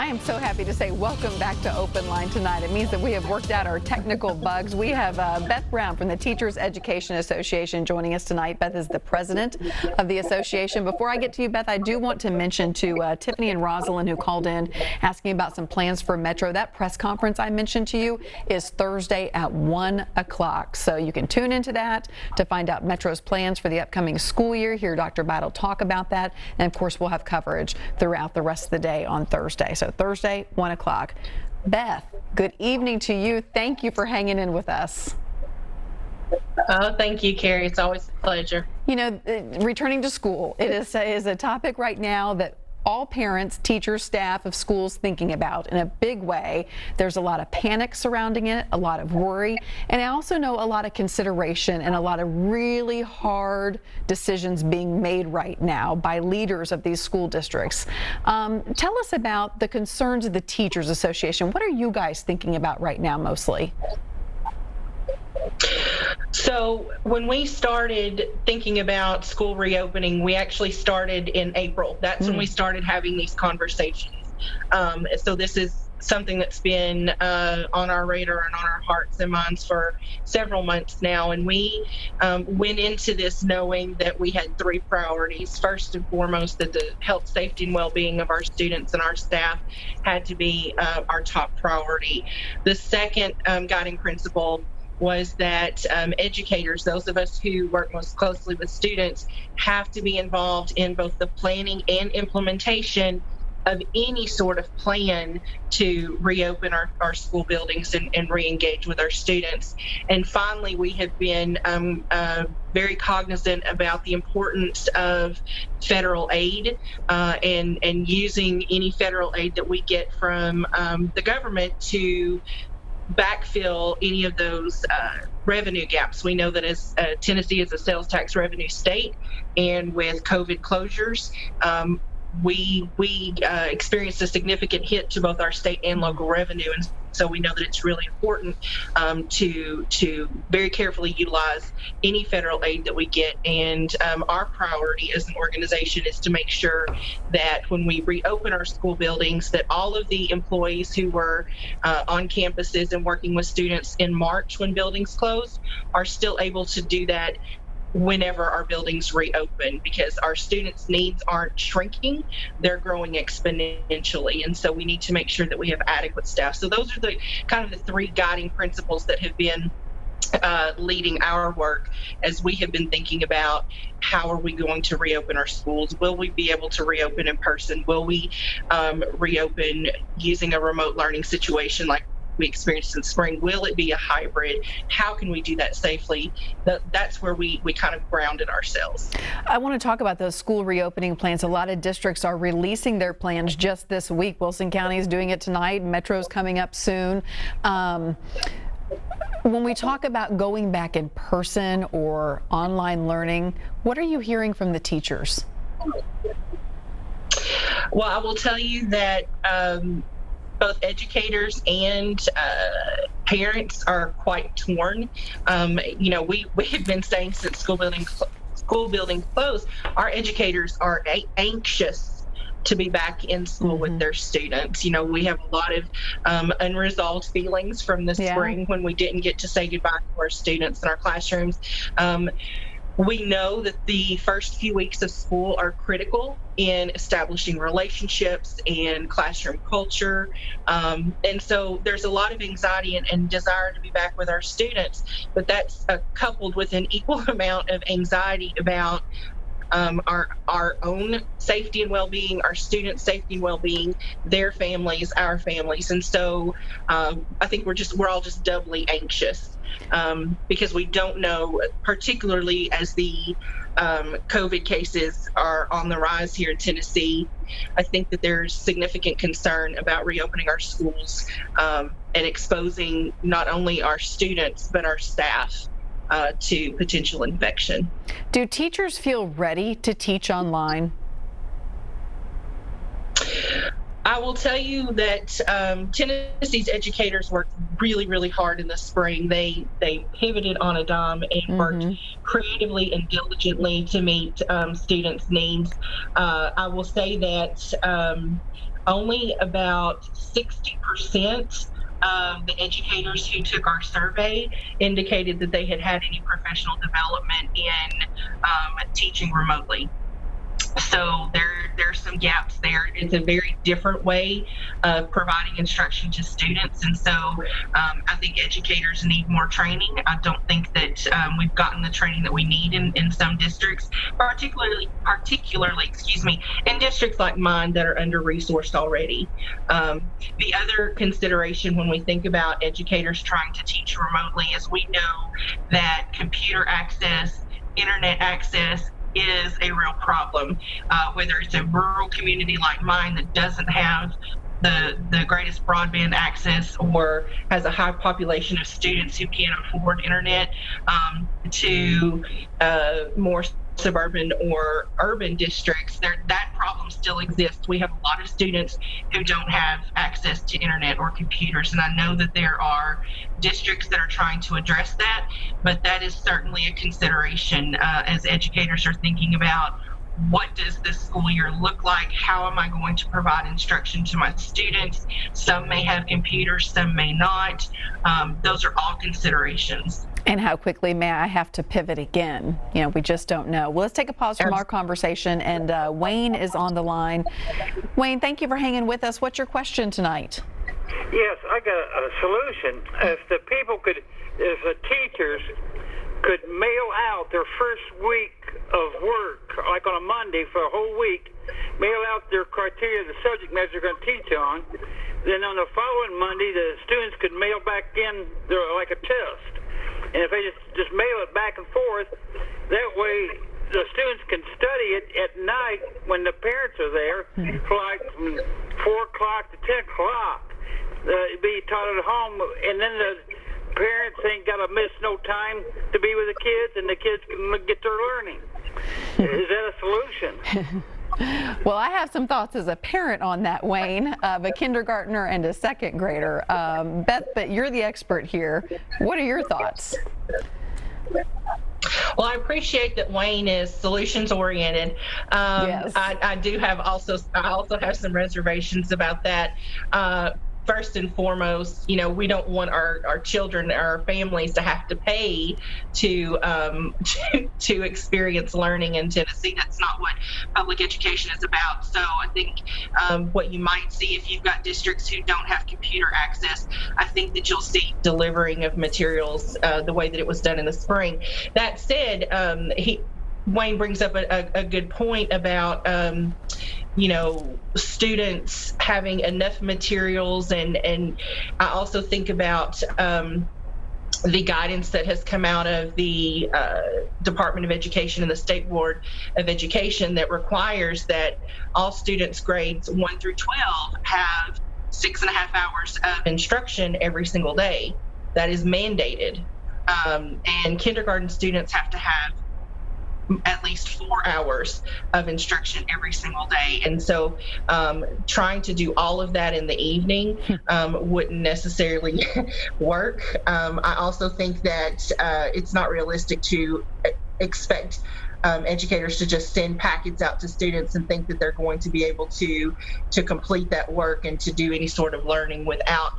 I am so happy to say welcome back to Open Line tonight. It means that we have worked out our technical bugs. We have Beth Brown from the Teachers Education Association joining us tonight. Beth is the president of the association. Before I get to you, Beth, I do want to mention to Tiffany and Rosalind, who called in asking about some plans for Metro. That press conference I mentioned to you is Thursday at 1 o'clock. So you can tune into that to find out Metro's plans for the upcoming school year. Hear Dr. Battle talk about that. And of course, we'll have coverage throughout the rest of the day on Thursday. So Thursday, 1 o'clock. Beth, good evening to you. Thank you for hanging in with us. Oh, thank you, Carrie. It's always a pleasure. You know, returning to school, it is a topic right now that all parents, teachers, staff of schools thinking about in a big way. There's a lot of panic surrounding it, a lot of worry, and I also know a lot of consideration and a lot of really hard decisions being made right now by leaders of these school districts. Tell us about the concerns of the Teachers Association. What are you guys thinking about right now mostly? So when we started thinking about school reopening, we actually started in April. That's when we started having these conversations. So this is something that's been on our radar and on our hearts and minds for several months now. And we went into this knowing that we had three priorities. First and foremost, that the health, safety, and well-being of our students and our staff had to be our top priority. The second guiding principle was that educators, those of us who work most closely with students, have to be involved in both the planning and implementation of any sort of plan to reopen our school buildings and re-engage with our students. And finally, we have been very cognizant about the importance of federal aid and using any federal aid that we get from the government to backfill any of those revenue gaps. We know that as Tennessee is a sales tax revenue state, and with COVID closures, we experienced a significant hit to both our state and local revenue, and so we know that it's really important to very carefully utilize any federal aid that we get. And our priority as an organization is to make sure that when we reopen our school buildings, that all of the employees who were on campuses and working with students in March when buildings closed are still able to do that whenever our buildings reopen, because our students' needs aren't shrinking, they're growing exponentially. And so we need to make sure that we have adequate staff. So those are the kind of the three guiding principles that have been leading our work as we have been thinking about how are we going to reopen our schools. Will we be able to reopen in person? Will we reopen using a remote learning situation like we experienced in spring? Will it be a hybrid? How can we do that safely? That's where we kind of grounded ourselves. I want to talk about those school reopening plans. A lot of districts are releasing their plans just this week. Wilson County is doing it tonight. Metro's coming up soon. When we talk about going back in person or online learning, what are you hearing from the teachers? Well, I will tell you that both educators and parents are quite torn. You know, we have been saying since school building closed, our educators are anxious to be back in school with their students. You know, we have a lot of unresolved feelings from the spring when we didn't get to say goodbye to our students in our classrooms. We know that the first few weeks of school are critical in establishing relationships and classroom culture. And so there's a lot of anxiety and desire to be back with our students, but that's coupled with an equal amount of anxiety about our own safety and well-being, our students' safety and well-being, their families, our families. And so I think we're all just doubly anxious because we don't know, particularly as the COVID cases are on the rise here in Tennessee. I think that there's significant concern about reopening our schools and exposing not only our students, but our staff to potential infection. Do teachers feel ready to teach online? I will tell you that Tennessee's educators worked really, really hard in the spring. They pivoted on a dime and worked creatively and diligently to meet students' needs. I will say that only about 60% of the educators who took our survey indicated that they had had any professional development in teaching remotely. So there's some gaps there. It's a very different way of providing instruction to students, and so I think educators need more training. I don't think that we've gotten the training that we need in some districts, particularly, excuse me, in districts like mine that are under-resourced already. The other consideration when we think about educators trying to teach remotely is we know that computer access, internet access, is a real problem, whether it's a rural community like mine that doesn't have the greatest broadband access or has a high population of students who can't afford internet, to more suburban or urban districts, that problem still exists. We have a lot of students who don't have access to internet or computers, and I know that there are districts that are trying to address that, but that is certainly a consideration as educators are thinking about what does this school year look like? How am I going to provide instruction to my students? Some may have computers, some may not. Those are all considerations. And how quickly may I have to pivot again? We just don't know. Well, let's take a pause from our conversation, and Wayne is on the line. Wayne, thank you for hanging with us. What's your question tonight? Yes, I got a solution. If the teachers could mail out their first week of work, like on a Monday for a whole week, mail out their criteria, the subject matter they're going to teach on, then on the following Monday, the students could mail back in like a test. And if they just mail it back and forth, that way the students can study it at night when the parents are there, for like from 4 o'clock to 10 o'clock. It'd be taught at home, and then the parents ain't got to miss no time to be with the kids, and the kids can get their learning. Is that a solution? Well, I have some thoughts as a parent on that, Wayne, of a kindergartner and a second grader. Beth, but you're the expert here. What are your thoughts? Well, I appreciate that Wayne is solutions oriented. Yes. I also have some reservations about that. First and foremost, we don't want our children, our families to have to pay to experience learning in Tennessee. That's not what public education is about. So I think what you might see if you've got districts who don't have computer access, I think that you'll see delivering of materials the way that it was done in the spring. That said, Wayne brings up a good point about students having enough materials, and I also think about the guidance that has come out of the Department of Education and the State Board of Education that requires that all students grades 1 through 12 have 6.5 hours of instruction every single day. That is mandated, and kindergarten students have to have at least 4 hours of instruction every single day. And so trying to do all of that in the evening wouldn't necessarily work. I also think that it's not realistic to expect educators to just send packets out to students and think that they're going to be able to complete that work and to do any sort of learning without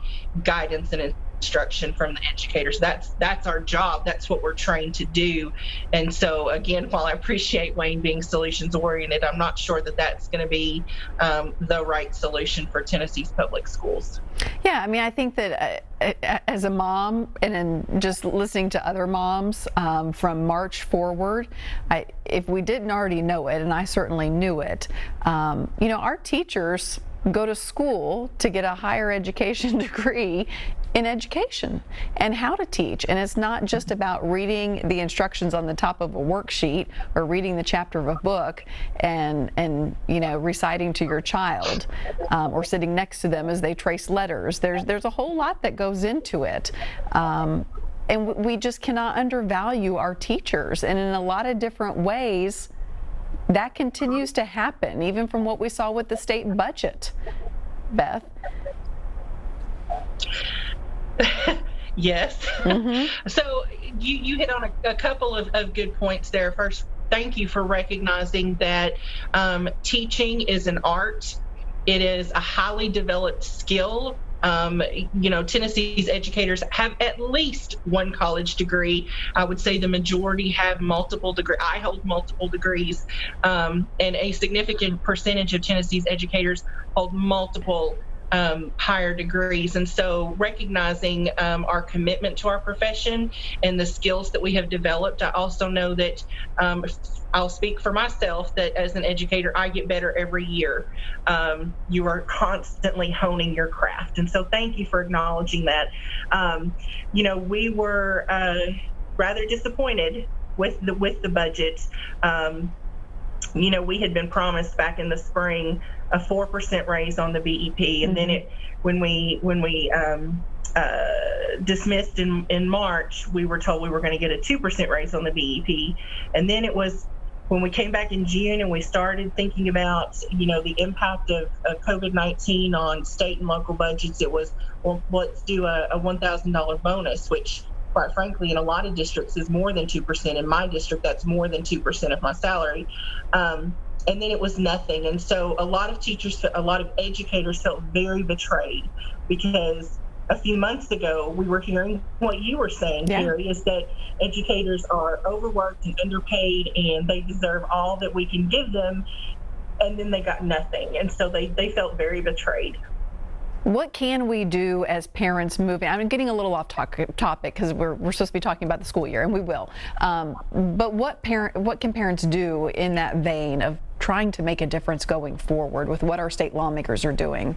guidance and instruction from the educators. That's our job. That's what we're trained to do. And so again, while I appreciate Wayne being solutions oriented, I'm not sure that that's going to be the right solution for Tennessee's public schools. Yeah, I mean, I think that as a mom, and in just listening to other moms from March forward, if we didn't already know it, and I certainly knew it, our teachers go to school to get a higher education degree in education and how to teach. And it's not just about reading the instructions on the top of a worksheet or reading the chapter of a book and reciting to your child or sitting next to them as they trace letters. There's a whole lot that goes into it. And we just cannot undervalue our teachers. And in a lot of different ways, that continues to happen, even from what we saw with the state budget. Beth? Yes. Mm-hmm. So you hit on a couple of good points there. First, thank you for recognizing that teaching is an art It is a highly developed skill. Tennessee's educators have at least one college degree. I would say the majority have multiple degrees. I hold multiple degrees, and a significant percentage of Tennessee's educators hold multiple higher degrees. And so recognizing our commitment to our profession and the skills that we have developed, I also know that I'll speak for myself that as an educator, I get better every year. You are constantly honing your craft. And so thank you for acknowledging that. We were rather disappointed with the budget. We had been promised back in the spring a 4% raise on the BEP, and then when we dismissed in March, we were told we were going to get a 2% raise on the BEP, and then it was when we came back in June and we started thinking about the impact of COVID-19 on state and local budgets. It was, well, let's do a $1,000 bonus, which quite frankly in a lot of districts is more than 2%. In my district, that's more than 2% of my salary. And then it was nothing. And so a lot of teachers, a lot of educators felt very betrayed, because a few months ago, we were hearing what you were saying, Carrie, is that educators are overworked and underpaid, and they deserve all that we can give them, and then they got nothing. And so they felt very betrayed. What can we do as parents moving? I'm getting a little off topic because we're supposed to be talking about the school year, and we will. But what can parents do in that vein of trying to make a difference going forward with what our state lawmakers are doing?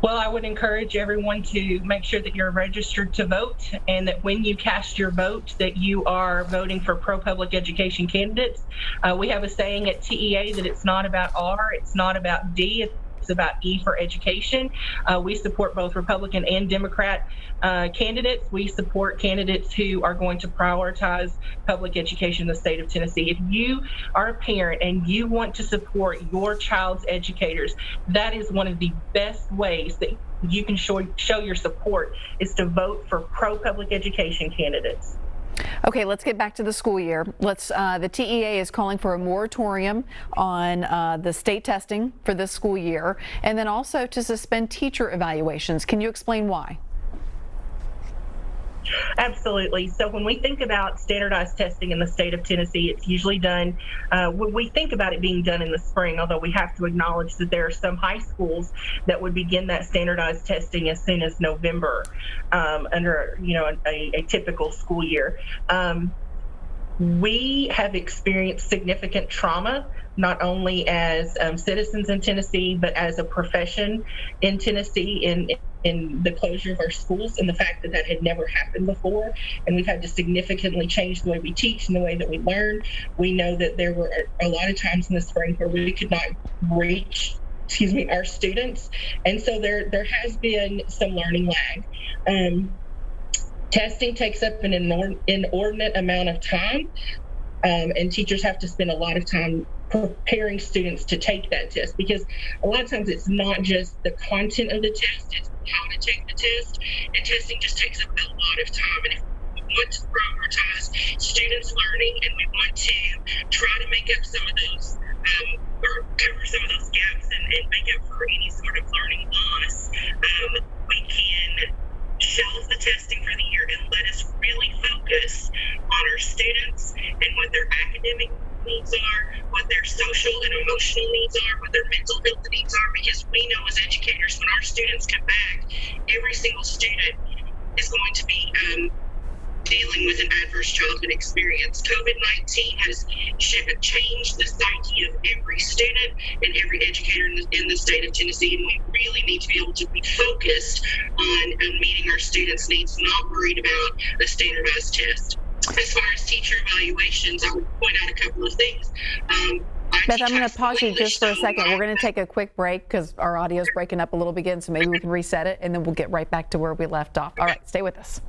Well, I would encourage everyone to make sure that you're registered to vote, and that when you cast your vote, that you are voting for pro-public education candidates. We have a saying at TEA that it's not about R, it's not about D, it's about E for education. We support both Republican and Democrat candidates. We support candidates who are going to prioritize public education in the state of Tennessee. If you are a parent and you want to support your child's educators, that is one of the best ways that you can show your support, is to vote for pro-public education candidates. Okay, let's get back to the school year. The TEA is calling for a moratorium on the state testing for this school year, and then also to suspend teacher evaluations. Can you explain why? Absolutely. So when we think about standardized testing in the state of Tennessee, it's usually done, we think about it being done in the spring, although we have to acknowledge that there are some high schools that would begin that standardized testing as soon as November, under a typical school year. We have experienced significant trauma, not only as citizens in Tennessee, but as a profession in Tennessee, in the closure of our schools, and the fact that had never happened before. And we've had to significantly change the way we teach and the way that we learn. We know that there were a lot of times in the spring where we could not reach our students. And so there has been some learning lag. Testing takes up an inordinate amount of time, and teachers have to spend a lot of time preparing students to take that test, because a lot of times it's not just the content of the test, it's how to take the test, and testing just takes up a lot of time. And if we want to prioritize students' learning, and we want to try to make up some of those, or cover some of those gaps and make up for any sort of learning loss, we can shelve the testing for the year and let us really focus on our students and what their academic needs are, what their social and emotional needs are, what their mental health needs are, because we know as educators, when our students come back, every single student is going to be dealing with an adverse childhood experience. COVID-19 has changed the psyche of every student and every educator in the state of Tennessee, and we really need to be able to be focused on meeting our students' needs, not worried about a standardized test. As far as teacher evaluations, I would point out a couple of things. Beth, I'm going to pause you just for a second. We're going to take a quick break because our audio is breaking up a little bit again, so maybe we can reset it, and then we'll get right back to where we left off. All right, stay with us.